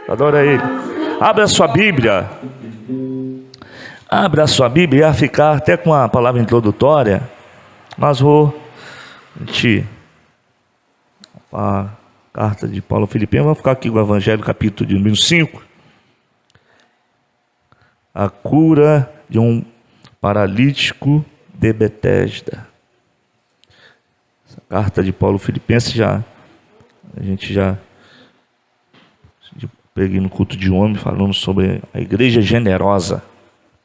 Adora Ele. Abra a sua Bíblia. Abra a sua Bíblia. Ia ficar até com a palavra introdutória, mas a carta de Paulo aos Filipenses, vamos ficar aqui com o Evangelho, capítulo de número 5. A cura de um paralítico de Betesda. Essa carta de Paulo aos Filipenses a gente já preguei no culto de homem falando sobre a igreja generosa,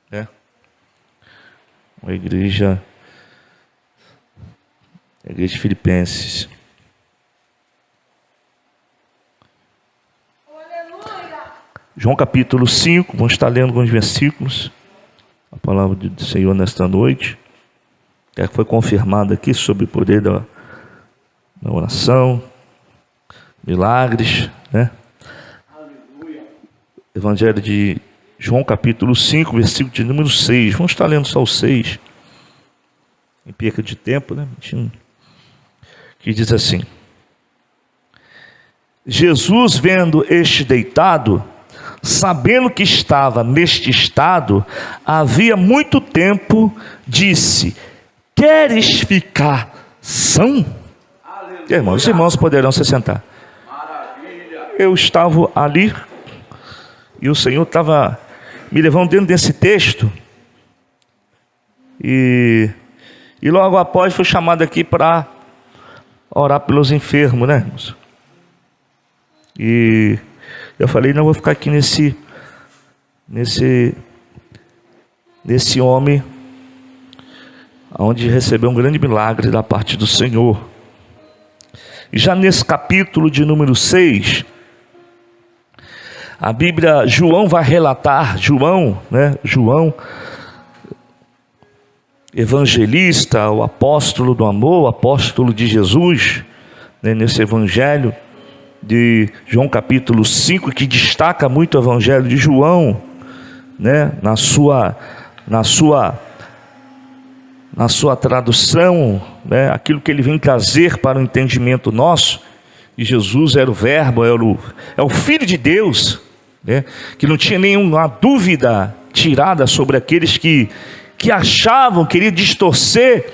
né? A igreja Filipenses. João capítulo 5, vamos estar lendo alguns versículos, a palavra do Senhor nesta noite, que foi confirmada aqui sobre o poder da oração, milagres, né? Evangelho de João capítulo 5, versículo de número 6, vamos estar lendo só o 6, em perca de tempo, né? Que diz assim: Jesus, vendo este deitado, sabendo que estava neste estado havia muito tempo, disse: queres ficar são? Irmãos, os irmãos poderão se sentar. Maravilha. Eu estava ali e o Senhor estava me levando dentro desse texto, e logo após fui chamado aqui para orar pelos enfermos, né, irmãos? E eu falei, não, vou ficar aqui nesse homem, onde recebeu um grande milagre da parte do Senhor. E já nesse capítulo de número 6, a Bíblia, João vai relatar, João, evangelista, o apóstolo do amor, o apóstolo de Jesus, né, nesse evangelho de João capítulo 5, que destaca muito o evangelho de João, né, na sua tradução, né, aquilo que ele vem trazer para o entendimento nosso. E Jesus era o verbo, é o Filho de Deus, né, que não tinha nenhuma dúvida tirada sobre aqueles que achavam, queriam distorcer,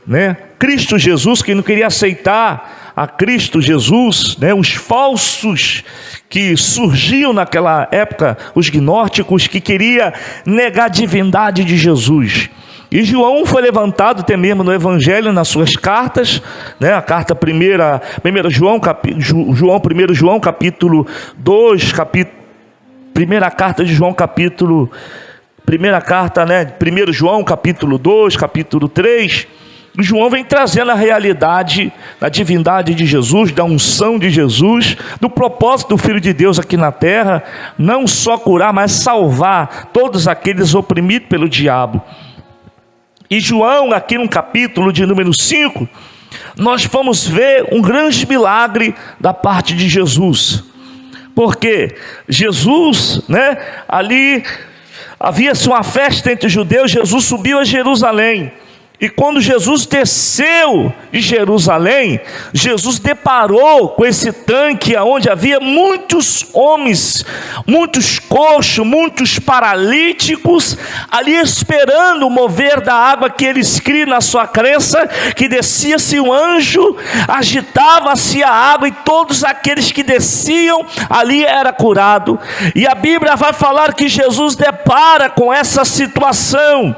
né, Cristo Jesus, que não queria aceitar a Cristo Jesus, né, os falsos que surgiam naquela época, os gnósticos que queriam negar a divindade de Jesus. E João foi levantado até mesmo no Evangelho, nas suas cartas, né, a carta primeira João, capítulo 2, primeira carta de João, primeira carta, né, 1 João, capítulo 2, capítulo 3, João vem trazendo a realidade da divindade de Jesus, da unção de Jesus, do propósito do Filho de Deus aqui na terra, não só curar, mas salvar todos aqueles oprimidos pelo diabo. E João, aqui no capítulo de número 5, nós vamos ver um grande milagre da parte de Jesus. Porque Jesus, né, ali havia-se uma festa entre os judeus, Jesus subiu a Jerusalém. E quando Jesus desceu de Jerusalém, Jesus deparou com esse tanque onde havia muitos homens, muitos coxos, muitos paralíticos, ali esperando o mover da água, que eles criam na sua crença, que descia-se um anjo, agitava-se a água, e todos aqueles que desciam ali era curado. E a Bíblia vai falar que Jesus depara com essa situação.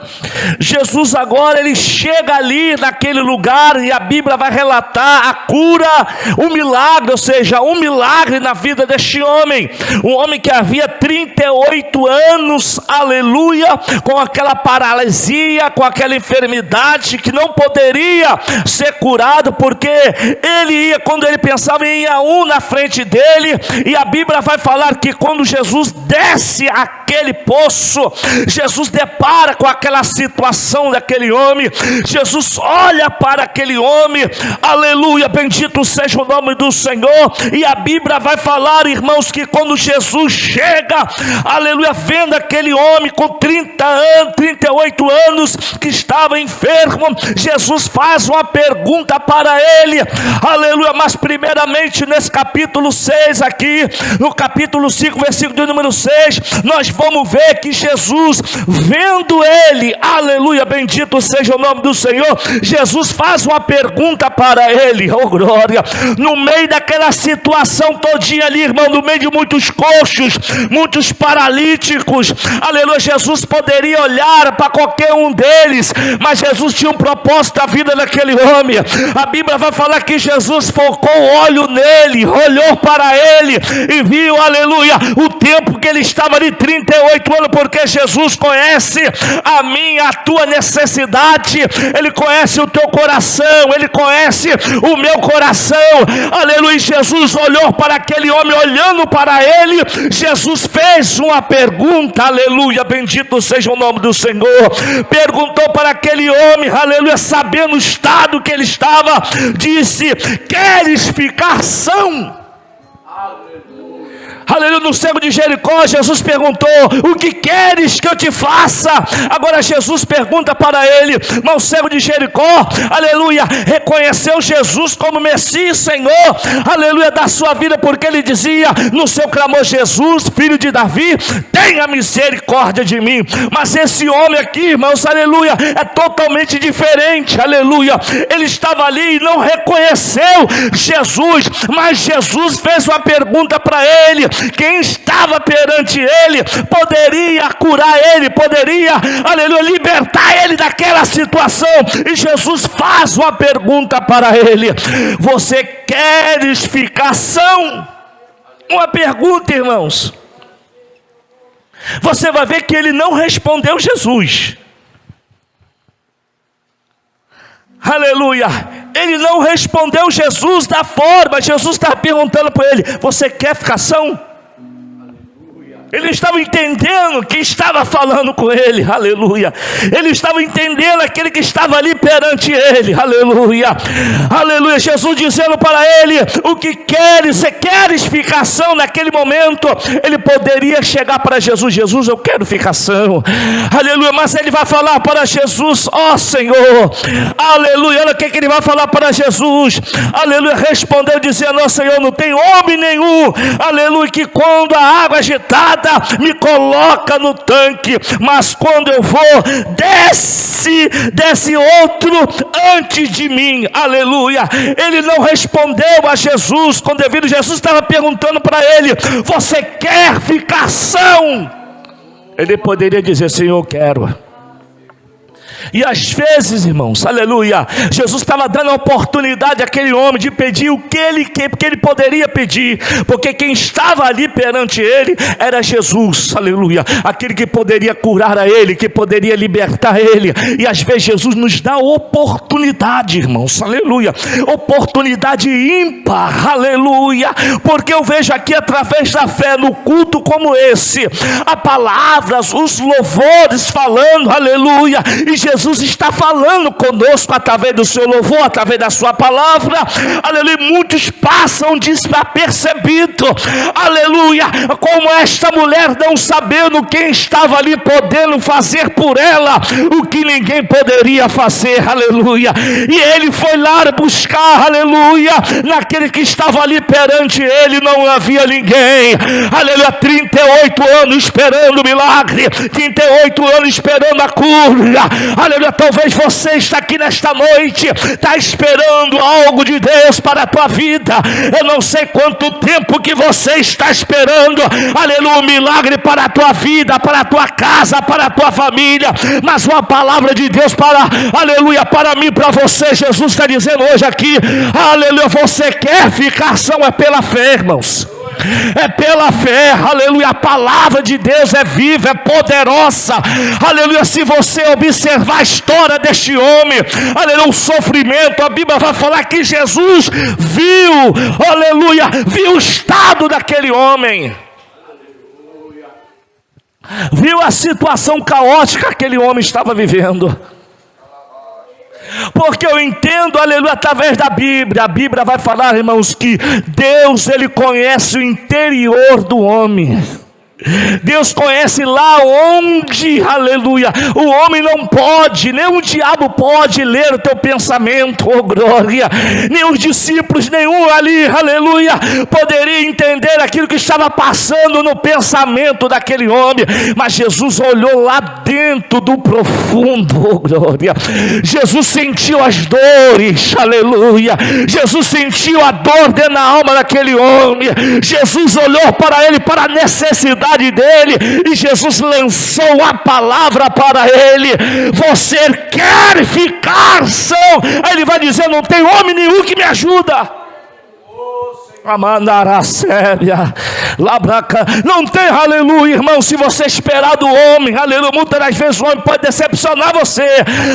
Jesus agora, ele chega ali naquele lugar, e a Bíblia vai relatar a cura, o milagre, ou seja, um milagre na vida deste homem, um homem que havia 38 anos, aleluia, com aquela paralisia, com aquela enfermidade, que não poderia ser curado, porque ele ia, quando ele pensava, ia um na frente dele. E a Bíblia vai falar que quando Jesus desce aquele poço, Jesus depara com aquela situação daquele homem, Jesus olha para aquele homem, aleluia, bendito seja o nome do Senhor. E a Bíblia vai falar, irmãos, que quando Jesus chega, aleluia, vendo aquele homem com 38 anos que estava enfermo, Jesus faz uma pergunta para ele, aleluia. Mas primeiramente nesse capítulo 6 aqui, no capítulo 5, versículo de número 6, nós vamos ver que Jesus, vendo ele, aleluia, bendito seja o nome do Senhor, Jesus faz uma pergunta para ele, oh glória, no meio daquela situação todinha ali, irmão, no meio de muitos coxos, muitos paralíticos, aleluia. Jesus poderia olhar para qualquer um deles, mas Jesus tinha um propósito da vida daquele homem. A Bíblia vai falar que Jesus focou o olho nele, olhou para ele e viu, aleluia, o tempo que ele estava ali, 38 anos, porque Jesus conhece a minha, a tua necessidade, ele conhece o teu coração, ele conhece o meu coração, aleluia. Jesus olhou para aquele homem, olhando para ele, Jesus fez uma pergunta, aleluia, bendito seja o nome do Senhor. Perguntou para aquele homem, aleluia, sabendo o estado que ele estava, disse: queres ficar são? Aleluia, no cego de Jericó, Jesus perguntou: o que queres que eu te faça? Agora Jesus pergunta para ele, mas o cego de Jericó, aleluia, reconheceu Jesus como Messias, Senhor, aleluia, da sua vida, porque ele dizia no seu clamor: Jesus, filho de Davi, tenha misericórdia de mim. Mas esse homem aqui, irmãos, aleluia, é totalmente diferente, aleluia. Ele estava ali e não reconheceu Jesus, mas Jesus fez uma pergunta para ele. Quem estava perante ele poderia curar ele, poderia, aleluia, libertar ele daquela situação. E Jesus faz uma pergunta para ele: você queres ficar são? Uma pergunta, irmãos. Você vai ver que ele não respondeu Jesus. Aleluia. Ele não respondeu Jesus da forma. Jesus está perguntando para ele: você quer ficar são? Ele estava entendendo quem estava falando com ele, aleluia. Ele estava entendendo aquele que estava ali perante ele, aleluia. Aleluia, Jesus dizendo para ele: o que queres? Você queres ficar são? Naquele momento, ele poderia chegar para Jesus: Jesus, eu quero ficar são, aleluia. Mas ele vai falar para Jesus: ó Senhor, aleluia. Olha o que ele vai falar para Jesus, aleluia. Respondeu dizendo: ó Senhor, não tem homem nenhum, aleluia, que quando a água agitada me coloca no tanque, mas quando eu vou, desce outro antes de mim, aleluia. Ele não respondeu a Jesus com devido. Jesus estava perguntando para ele: você quer ficar são? Ele poderia dizer: Senhor, eu quero. E às vezes, irmãos, aleluia, Jesus estava dando a oportunidade àquele homem de pedir o que ele poderia pedir, porque quem estava ali perante ele era Jesus, aleluia, aquele que poderia curar a ele, que poderia libertar ele. E às vezes Jesus nos dá oportunidade, irmãos, aleluia, oportunidade ímpar, aleluia, porque eu vejo aqui através da fé no culto como esse, a palavras, os louvores falando, aleluia, e Jesus está falando conosco através do seu louvor, através da sua palavra, aleluia. Muitos passam desapercebido, aleluia, como esta mulher, não sabendo quem estava ali podendo fazer por ela o que ninguém poderia fazer, aleluia. E ele foi lá buscar, aleluia, naquele que estava ali perante ele, não havia ninguém, aleluia. 38 anos esperando o milagre, 38 anos esperando a cura, aleluia. Talvez você está aqui nesta noite, está esperando algo de Deus para a tua vida. Eu não sei quanto tempo que você está esperando, aleluia, um milagre para a tua vida, para a tua casa, para a tua família, mas uma palavra de Deus para, aleluia, para mim, para você. Jesus está dizendo hoje aqui, aleluia, você quer ficar são? É pela fé, irmãos. É pela fé, aleluia. A palavra de Deus é viva, é poderosa, aleluia. Se você observar a história deste homem, aleluia, o sofrimento, a Bíblia vai falar que Jesus viu, aleluia, viu o estado daquele homem, viu a situação caótica que aquele homem estava vivendo. Porque eu entendo, aleluia, através da Bíblia. A Bíblia vai falar, irmãos, que Deus, Ele conhece o interior do homem. Deus conhece lá onde, aleluia, o homem não pode, nem o diabo pode ler o teu pensamento, oh glória, nem os discípulos, nenhum ali, aleluia, poderia entender aquilo que estava passando no pensamento daquele homem, mas Jesus olhou lá dentro do profundo, oh glória, Jesus sentiu as dores, aleluia, Jesus sentiu a dor dentro da alma daquele homem, Jesus olhou para ele, para a necessidade dele, e Jesus lançou a palavra para ele: você quer ficar são? Aí ele vai dizer: não tem homem nenhum que me ajuda. Não tem, aleluia, irmão. Se você esperar do homem, aleluia, muitas das vezes o homem pode decepcionar você,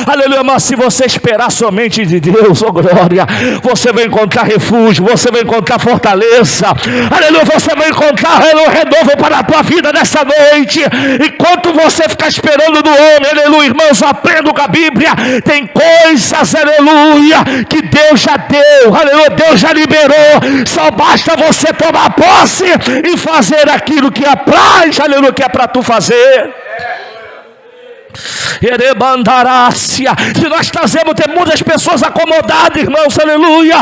aleluia, mas se você esperar somente de Deus, oh glória, você vai encontrar refúgio, você vai encontrar fortaleza, aleluia, você vai encontrar, aleluia, renovo para a tua vida nessa noite. Enquanto você ficar esperando do homem, aleluia, irmãos, aprenda com a Bíblia. Tem coisas, aleluia, que Deus já deu, aleluia, Deus já liberou. Só basta você tomar posse e fazer aquilo que apraz, aleluia, que é para tu fazer. Se nós trazemos, tem muitas pessoas acomodadas, irmãos, aleluia,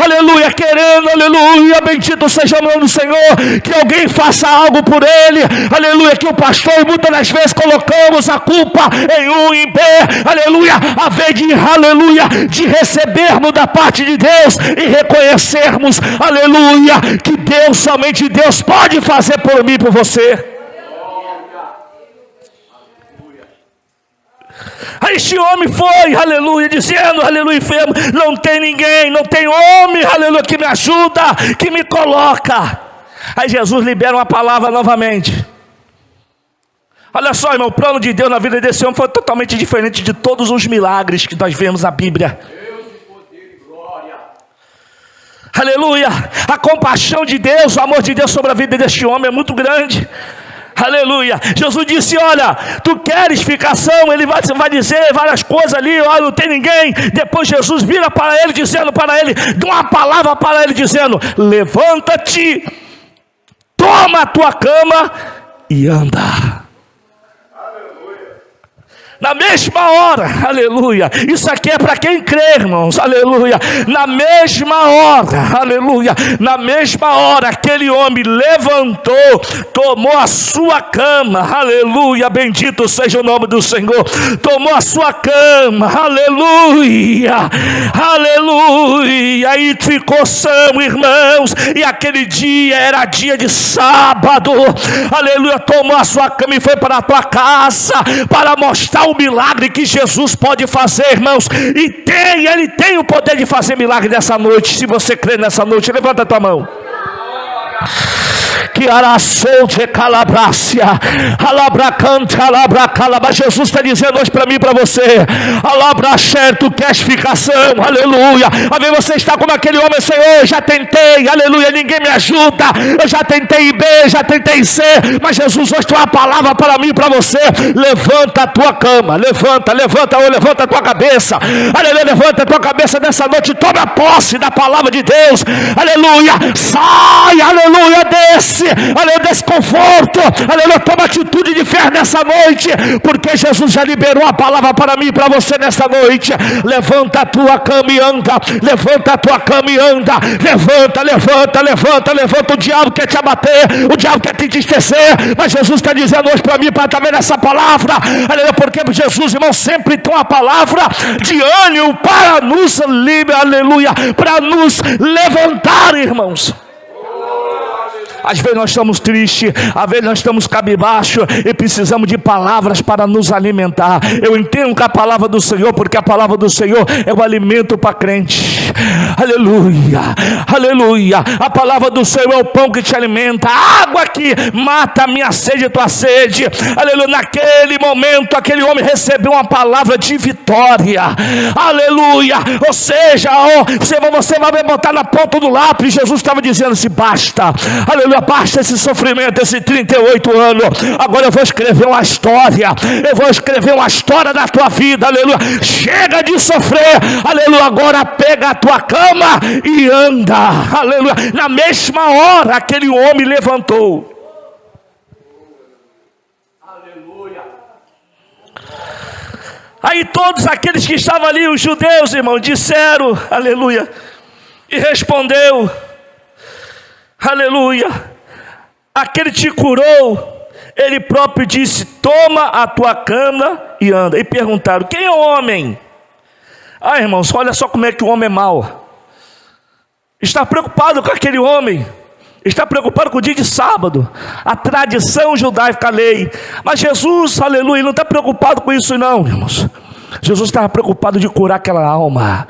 aleluia, querendo, aleluia, bendito seja o nome do Senhor, que alguém faça algo por ele, aleluia, que o pastor, e muitas das vezes colocamos a culpa em um, em B, aleluia, a vez de, aleluia, de recebermos da parte de Deus e reconhecermos, aleluia, que Deus, somente Deus pode fazer por mim e por você. Aí este homem foi, aleluia, dizendo, aleluia, enfermo, não tem ninguém, não tem homem, aleluia, que me ajuda, que me coloca. Aí Jesus libera uma palavra novamente. Olha só, irmão, o plano de Deus na vida desse homem foi totalmente diferente de todos os milagres que nós vemos na Bíblia. Aleluia, a compaixão de Deus, o amor de Deus sobre a vida deste homem é muito grande. Aleluia, Jesus disse: olha, tu queres ficação? Ele vai dizer várias coisas ali, olha, não tem ninguém. Depois Jesus vira para ele, dizendo para ele, dá uma palavra para ele, dizendo: levanta-te, toma a tua cama e anda. Na mesma hora, aleluia, isso aqui é para quem crê, irmãos, aleluia, na mesma hora, aleluia, na mesma hora, aquele homem levantou, tomou a sua cama, aleluia, bendito seja o nome do Senhor, tomou a sua cama, aleluia, aleluia, e ficou são, irmãos, e aquele dia era dia de sábado, aleluia, tomou a sua cama e foi para a tua casa, para mostrar o milagre que Jesus pode fazer, irmãos, e ele tem o poder de fazer milagre nessa noite. Se você crê nessa noite, levanta a tua mão. Que araçou de calabrácia, alabracante, alabracalaba. Jesus está dizendo hoje para mim e para você: alabraxer, tu queres ficação, aleluia. A ver, você está como aquele homem: Senhor, já tentei, aleluia, ninguém me ajuda, eu já tentei B, já tentei C, mas Jesus hoje tem uma palavra para mim e para você: levanta a tua cama, levanta a tua cabeça, aleluia, levanta a tua cabeça nessa noite, toma posse da palavra de Deus, aleluia, sai, aleluia, desse conforto, aleluia, toma atitude de fé nessa noite, porque Jesus já liberou a palavra para mim e para você nessa noite. Levanta a tua cama e anda, levanta a tua cama e anda, levanta. O diabo quer te abater, o diabo quer te entristecer, mas Jesus está dizendo hoje para mim, para estar vendo essa palavra, aleluia, porque Jesus, irmão, sempre tem uma palavra de ânimo para nos aleluia, para nos levantar, irmãos. Às vezes nós estamos tristes, às vezes nós estamos cabisbaixo e precisamos de palavras para nos alimentar. Eu entendo que a palavra do Senhor, porque a palavra do Senhor é o alimento para crente. Aleluia, aleluia. A palavra do Senhor é o pão que te alimenta, a água que mata a minha sede e tua sede. Aleluia. Naquele momento, aquele homem recebeu uma palavra de vitória. Aleluia. Ou seja, você vai botar na ponta do lápis. Jesus estava dizendo assim: basta, aleluia, aleluia, basta esse sofrimento, esse 38 anos, agora eu vou escrever uma história, eu vou escrever uma história da tua vida, aleluia, chega de sofrer, aleluia, agora pega a tua cama e anda, aleluia. Na mesma hora aquele homem levantou. Aí todos aqueles que estavam ali, os judeus, irmão, disseram, aleluia, e respondeu, aleluia, aquele te curou, ele próprio disse, toma a tua cama e anda. E perguntaram, quem é o homem? Ah, irmãos, olha só como é que o homem é mau. Está preocupado com aquele homem, está preocupado com o dia de sábado, a tradição judaica, a lei. Mas Jesus, aleluia, não está preocupado com isso não, irmãos. Jesus estava preocupado de curar aquela alma,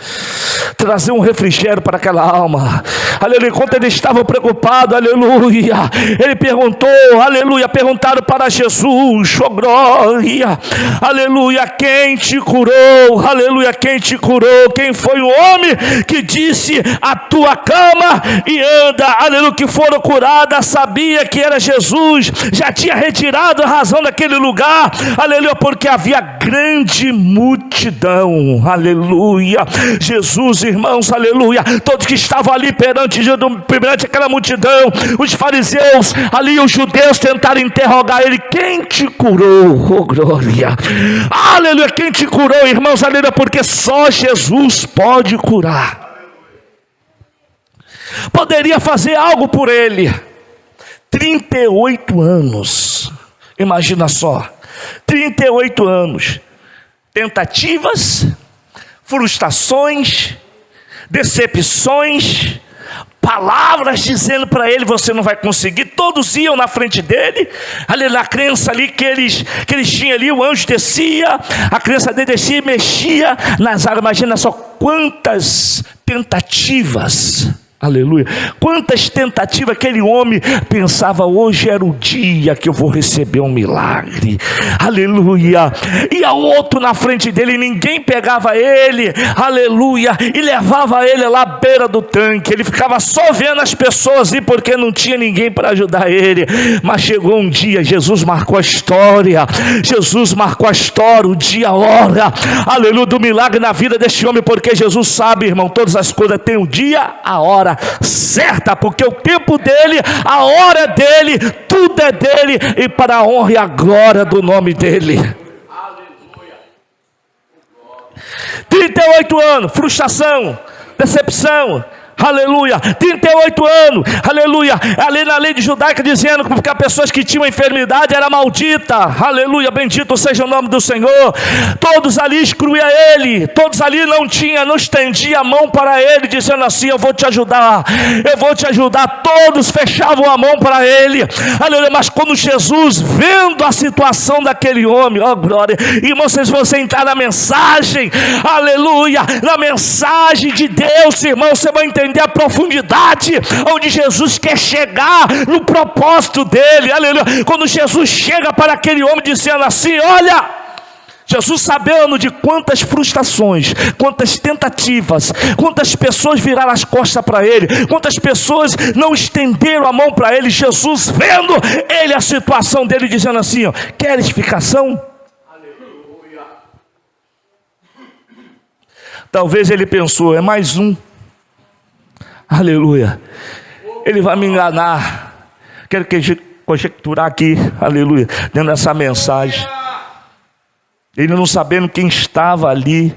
trazer um refrigério para aquela alma, aleluia. Enquanto ele estava preocupado, aleluia, ele perguntou, aleluia, perguntaram para Jesus, oh glória, aleluia, quem te curou, aleluia, quem te curou, quem foi o homem que disse a tua cama e anda, aleluia, que foram curadas, sabia que era Jesus, já tinha retirado a razão daquele lugar, aleluia, porque havia grande multidão, aleluia. Jesus, irmãos, aleluia, todos que estavam ali perante aquela multidão, os fariseus ali, os judeus tentaram interrogar ele, quem te curou, oh glória, aleluia, quem te curou, irmãos, aleluia, porque só Jesus pode curar. Poderia fazer algo por ele. 38 anos, imagina só, 38 anos, tentativas, frustrações, decepções, palavras dizendo para ele, você não vai conseguir. Todos iam na frente dele, ali na crença ali que eles tinham ali, o anjo descia, a crença dele descia e mexia nas águas. Imagina só quantas tentativas, aleluia, quantas tentativas aquele homem pensava, hoje era o dia que eu vou receber um milagre, aleluia. E a outro na frente dele, ninguém pegava ele, aleluia, e levava ele lá à beira do tanque. Ele ficava só vendo as pessoas ir, porque não tinha ninguém para ajudar ele. Mas chegou um dia, Jesus marcou a história, o dia, a hora, aleluia, do milagre na vida deste homem, porque Jesus sabe, irmão, todas as coisas têm um dia, a hora certa, porque o tempo dele, a hora dele, tudo é dele, e para a honra e a glória do nome dele. Aleluia. 38 anos, frustração, decepção, aleluia, 38 anos, aleluia, ali na lei judaica dizendo que as pessoas que tinham enfermidade era maldita, aleluia, bendito seja o nome do Senhor. Todos ali excluíam ele, todos ali não estendiam a mão para ele, dizendo assim, eu vou te ajudar, todos fechavam a mão para ele, aleluia. Mas quando Jesus, vendo a situação daquele homem, ó glória, irmãos, vocês vão entrar na mensagem, aleluia, na mensagem de Deus, irmão, você vai entender a profundidade onde Jesus quer chegar no propósito dele, aleluia. Quando Jesus chega para aquele homem dizendo assim, olha, Jesus sabendo de quantas frustrações, quantas tentativas, quantas pessoas viraram as costas para ele, quantas pessoas não estenderam a mão para ele, Jesus vendo ele, a situação dele, dizendo assim, ó, queres ficação? Aleluia. Talvez ele pensou, é mais um, aleluia, ele vai me enganar. Quero conjecturar aqui, aleluia, dentro dessa mensagem, ele não sabendo quem estava ali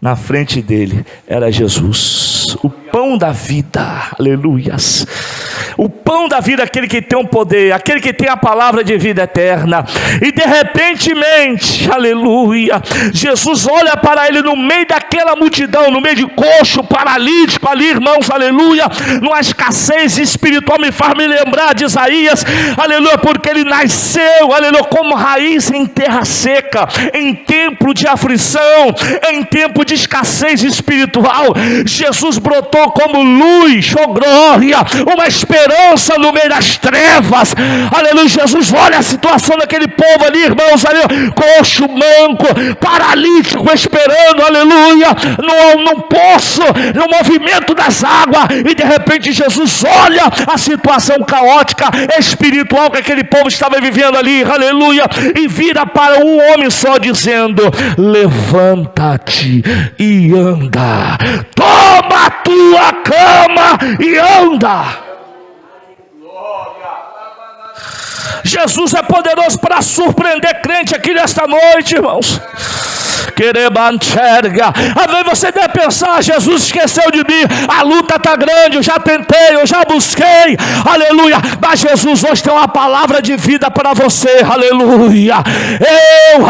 na frente dele, era Jesus, o pão da vida, aleluias, o pão da vida, aquele que tem o poder, aquele que tem a palavra de vida eterna. E de repentemente, aleluia, Jesus olha para ele no meio daquela multidão, no meio de coxo, paralítico ali, irmãos, aleluia, numa escassez espiritual, me faz me lembrar de Isaías, aleluia, porque ele nasceu, aleluia, como raiz em terra seca, em tempo de aflição, em tempo de escassez espiritual. Jesus brotou como luz, oh glória, uma esperança esperança no meio das trevas. Aleluia. Jesus olha a situação daquele povo ali, irmãos, ali, coxo, manco, paralítico, esperando, aleluia, num poço, no movimento das águas, e de repente Jesus olha a situação caótica, espiritual que aquele povo estava vivendo ali, aleluia, e vira para um homem só dizendo: levanta-te e anda, toma a tua cama e anda. Jesus é poderoso para surpreender crente aqui nesta noite, irmãos. Às vezes você deve pensar: Jesus esqueceu de mim, a luta está grande, eu já tentei, eu já busquei, aleluia, mas Jesus hoje tem uma palavra de vida para você, aleluia,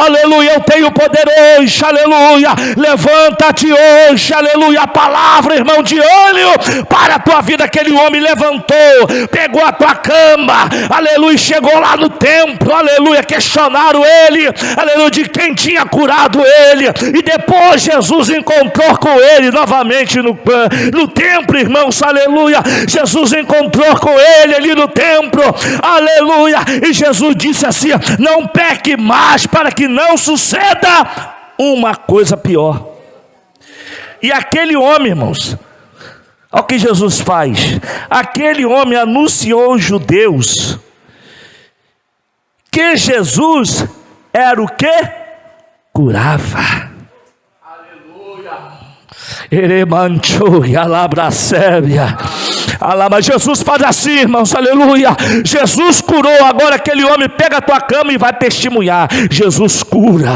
aleluia, eu tenho poder hoje, aleluia, levanta-te hoje, aleluia, a palavra, irmão, de ânimo para a tua vida. Aquele homem levantou, pegou a tua cama, aleluia, chegou lá no templo, aleluia, questionaram ele, aleluia, de quem tinha curado ele, e depois Jesus encontrou com ele novamente no templo, irmãos, aleluia. Jesus encontrou com ele ali no templo, aleluia, e Jesus disse assim: não peque mais, para que não suceda uma coisa pior. E aquele homem, irmãos, olha o que Jesus faz. Aquele homem anunciou aos judeus que Jesus era o que? Curava. Mas Jesus faz assim, irmãos, aleluia. Jesus curou. Agora aquele homem pega a tua cama e vai testemunhar. Jesus cura,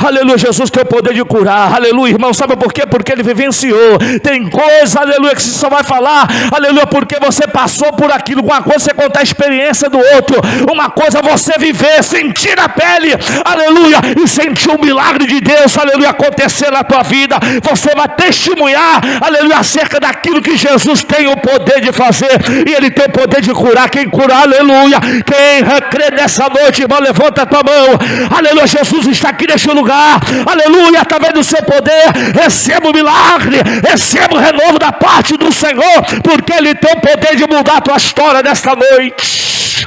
aleluia. Jesus tem o poder de curar, aleluia, irmão. Sabe por quê? Porque ele vivenciou. Tem coisa, aleluia, que você só vai falar, aleluia, porque você passou por aquilo. Uma coisa você contar a experiência do outro, uma coisa você viver, sentir a pele, aleluia, e sentir o milagre de Deus, aleluia, acontecer na tua vida. Você vai testemunhar, aleluia, acerca daquilo que Jesus tem o poder de fazer, e ele tem o poder de curar. Quem cura, aleluia. Quem crê nessa noite, irmão, levanta a tua mão, aleluia. Jesus está aqui neste lugar, aleluia, através do seu poder. Receba o milagre, receba o renovo da parte do Senhor, porque ele tem o poder de mudar a tua história nesta noite.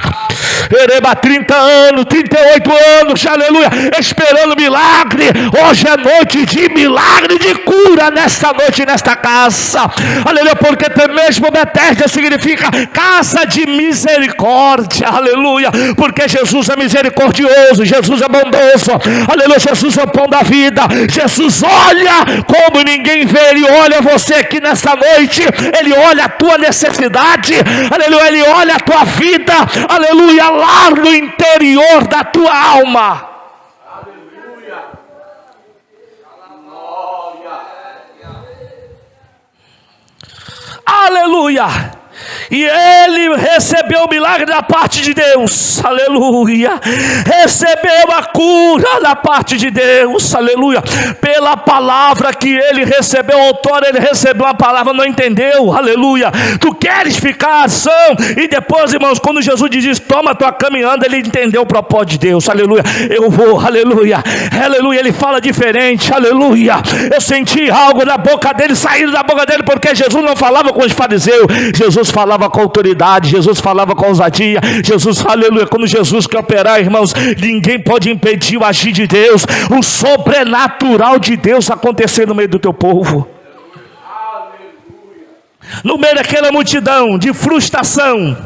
30 anos, 38 anos, aleluia, esperando milagre. Hoje é noite de milagre, de cura nesta noite, nesta casa, aleluia, porque até mesmo Betesda significa casa de misericórdia, aleluia, porque Jesus é misericordioso, Jesus é bondoso, aleluia. Jesus é o pão da vida. Jesus olha como ninguém vê, ele olha você aqui nesta noite, ele olha a tua necessidade, aleluia, ele olha a tua vida, aleluia, lá no interior da tua alma. Aleluia. E ele recebeu o milagre da parte de Deus, aleluia, recebeu a cura da parte de Deus, aleluia, pela palavra que ele recebeu. O autor, ele recebeu a palavra, não entendeu, aleluia. Tu queres ficar são, e depois, irmãos, quando Jesus diz isso, toma a tua cama e anda, ele entendeu o propósito de Deus, aleluia. Eu vou, aleluia, aleluia. Ele fala diferente, aleluia. Eu senti algo na boca dele, saindo da boca dele, porque Jesus não falava com os fariseus, Jesus falava com autoridade, Jesus falava com ousadia. Jesus, aleluia, quando Jesus quer operar, irmãos, ninguém pode impedir o agir de Deus, o sobrenatural de Deus acontecer no meio do teu povo. No meio daquela multidão de frustração,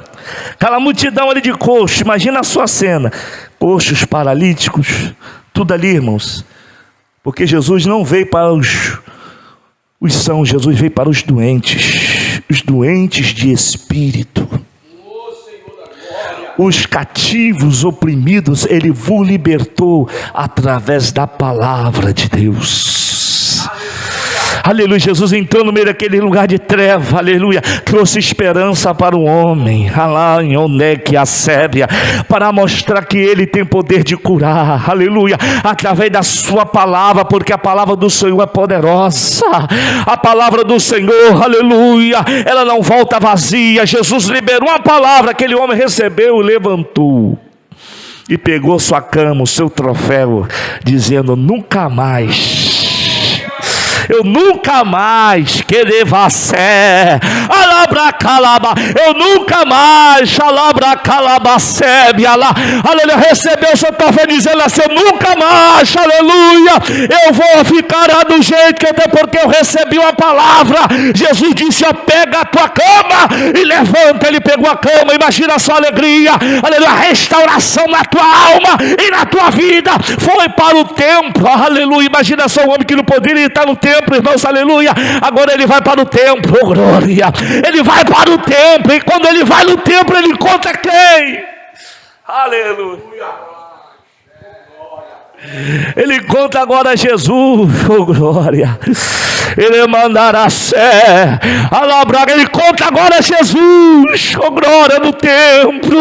aquela multidão ali de coxos, imagina a sua cena, coxos, paralíticos, tudo ali, irmãos, porque Jesus não veio para os sãos, Jesus veio para os doentes de espírito, os cativos, oprimidos, ele vos libertou através da palavra de Deus. Aleluia. Jesus entrou no meio daquele lugar de treva, aleluia, trouxe esperança para o homem, para mostrar que ele tem poder de curar, aleluia, através da sua palavra, porque a palavra do Senhor é poderosa. A palavra do Senhor, aleluia, ela não volta vazia. Jesus liberou a palavra, aquele homem recebeu e levantou e pegou sua cama, o seu troféu, dizendo: nunca mais Eu nunca mais querevassé, alabracalaba, eu nunca mais, xalabracalabacebe, aleluia, recebeu, o Senhor está dizendo assim, eu nunca mais, aleluia, eu vou ficar do jeito que até porque eu recebi uma palavra. Jesus disse, ó, pega a tua cama e levanta. Ele pegou a cama, imagina a sua alegria, aleluia, a restauração na tua alma e na tua vida. Foi para o templo, aleluia, imagina só um homem que não poderia estar no templo, irmãos, aleluia, agora ele vai para o templo, oh, glória, ele vai para o templo, e quando ele vai no templo, ele encontra quem? Aleluia. Ele encontra agora Jesus, oh glória, ele mandará sé, alabraga, ele encontra agora Jesus, oh glória, no templo,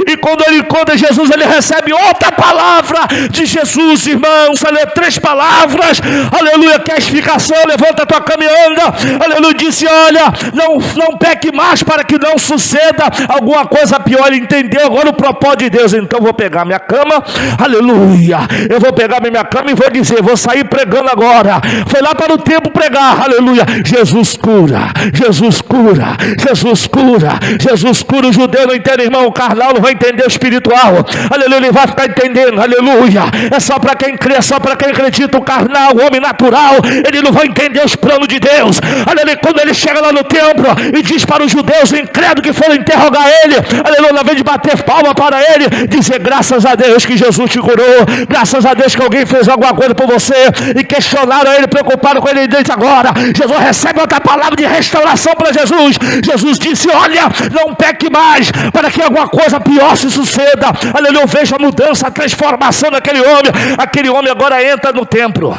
e quando ele encontra Jesus, ele recebe outra palavra de Jesus, irmãos, aleluia, 3 palavras, aleluia, que é a explicação, levanta a tua cama e anda, aleluia, disse, olha, não peque mais para que não suceda alguma coisa pior. Ele entendeu agora o propósito de Deus, então vou pegar minha cama, aleluia, eu vou pegar minha cama e vou dizer, vou sair pregando agora. Foi lá para o templo pregar, aleluia, Jesus cura, Jesus cura, Jesus cura, Jesus cura. O judeu não entende, irmão, o carnal não vai entender o espiritual, aleluia, ele vai ficar entendendo, aleluia, é só para quem crê, é só para quem acredita. O carnal, o homem natural, ele não vai entender os planos de Deus, aleluia. Quando ele chega lá no templo e diz para os judeus, o incrédulo que foram interrogar ele, aleluia, na vez de bater palma para ele, dizer, graças a Deus que Jesus te curou, graças a Deus que alguém fez alguma coisa por você, e questionaram ele, preocuparam com ele, e disse agora, Jesus recebe outra palavra de restauração para Jesus. Jesus disse, olha, não peque mais, para que alguma coisa pior se suceda, aleluia. Veja a mudança, a transformação daquele homem. Aquele homem agora entra no templo.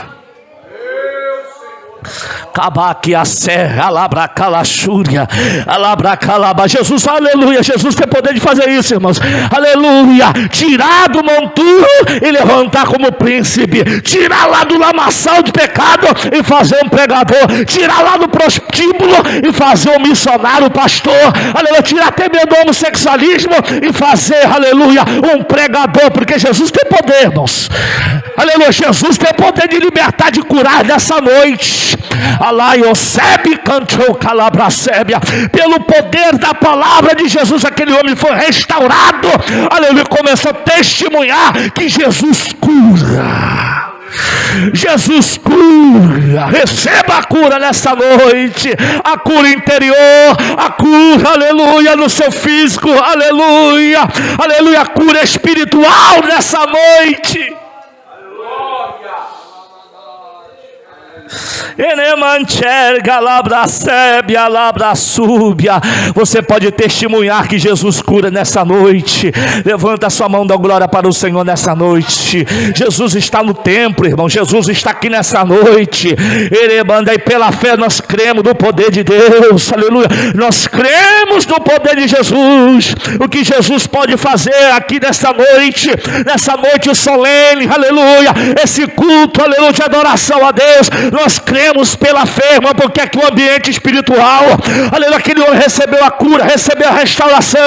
Cabaque a serra, alabracalaxúria, alabracalaba. Jesus, aleluia, Jesus tem poder de fazer isso, irmãos, aleluia, tirar do monturo e levantar como príncipe, tirar lá do lamaçal de pecado e fazer um pregador, tirar lá do prostíbulo e fazer um missionário, pastor, aleluia, tirar até mesmo do homossexualismo e fazer, aleluia, um pregador, porque Jesus tem poder, irmãos, aleluia, Jesus tem poder de libertar, de curar nessa noite. Alaiosebe cantou calabracébia. Pelo poder da palavra de Jesus, aquele homem foi restaurado, aleluia, começou a testemunhar que Jesus cura. Jesus cura. Receba a cura nessa noite, a cura interior, a cura, aleluia, no seu físico, aleluia, aleluia, a cura espiritual nessa noite. Você pode testemunhar que Jesus cura nessa noite. Levanta a sua mão, dá glória para o Senhor nessa noite. Jesus está no templo, irmão. Jesus está aqui nessa noite. E pela fé nós cremos no poder de Deus, aleluia. Nós cremos no poder de Jesus. O que Jesus pode fazer aqui nessa noite solene, aleluia, esse culto, aleluia, de adoração a Deus. Nós cremos pela fé, irmão, porque aqui o ambiente espiritual, aleluia, aquele homem recebeu a cura, recebeu a restauração,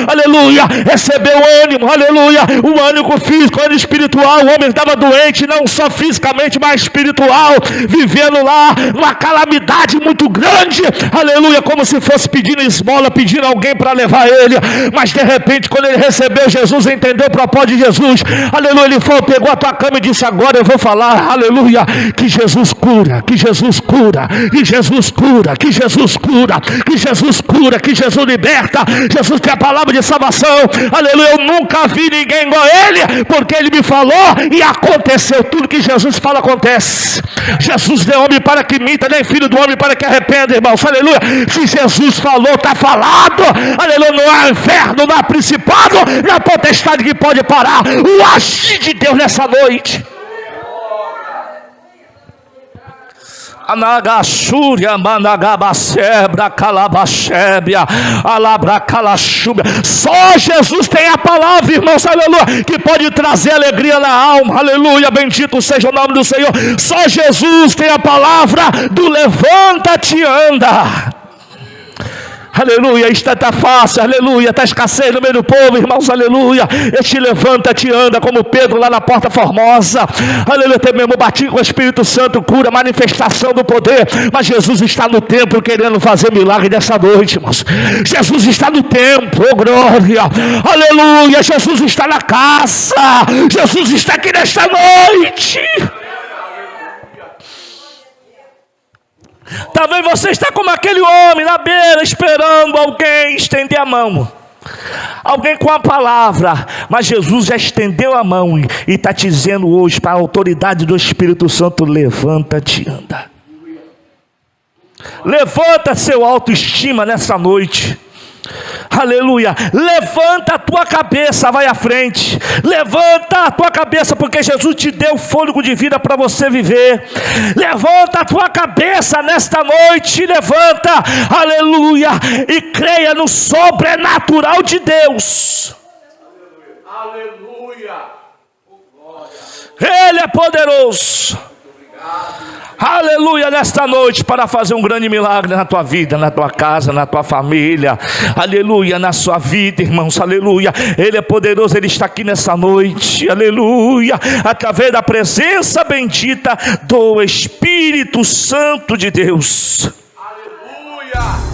aleluia, recebeu o ânimo, aleluia, o ânimo físico, o ânimo espiritual. O homem estava doente, não só fisicamente, mas espiritual, vivendo lá uma calamidade muito grande, aleluia, como se fosse pedindo esmola, pedindo alguém para levar ele. Mas de repente, quando ele recebeu Jesus, entendeu o propósito de Jesus, aleluia, ele foi, pegou a tua cama e disse, agora eu vou falar, aleluia, que Jesus cura, que Jesus cura, que Jesus cura, que Jesus cura, que Jesus cura, que Jesus liberta. Jesus tem a palavra de salvação, aleluia. Eu nunca vi ninguém igual a ele, porque ele me falou e aconteceu. Tudo que Jesus fala acontece. Jesus não é homem para que minta, nem filho do homem para que arrependa, irmãos, aleluia. Se Jesus falou, está falado, aleluia. Não há inferno, não há principado, não há potestade que pode parar o agir de Deus nessa noite. Anagaxúria, managabacebra, calabachébia, alabracalaxúbia. Só Jesus tem a palavra, irmãos, aleluia, que pode trazer alegria na alma, aleluia, bendito seja o nome do Senhor. Só Jesus tem a palavra do levanta-te e anda. aleluia, está fácil, aleluia, está escassez no meio do povo, irmãos, aleluia, ele te levanta, te anda, como Pedro lá na Porta Formosa, aleluia, tem mesmo batismo com o Espírito Santo, cura, manifestação do poder, mas Jesus está no templo querendo fazer milagre nessa noite, irmãos. Jesus está no templo, oh glória, aleluia, Jesus está na casa, Jesus está aqui nesta noite. Talvez você está como aquele homem na beira, esperando alguém estender a mão, alguém com a palavra, mas Jesus já estendeu a mão e está te dizendo hoje, para a autoridade do Espírito Santo: levanta-te, anda. Levanta seu autoestima nessa noite, aleluia, levanta a tua cabeça, vai à frente, levanta a tua cabeça, porque Jesus te deu fôlego de vida para você viver. Levanta a tua cabeça nesta noite, levanta, aleluia, e creia no sobrenatural de Deus. Aleluia, Ele é poderoso, aleluia, nesta noite para fazer um grande milagre na tua vida, na tua casa, na tua família, aleluia, na sua vida, irmãos, aleluia. Ele é poderoso, Ele está aqui nessa noite, aleluia, através da presença bendita do Espírito Santo de Deus. Aleluia.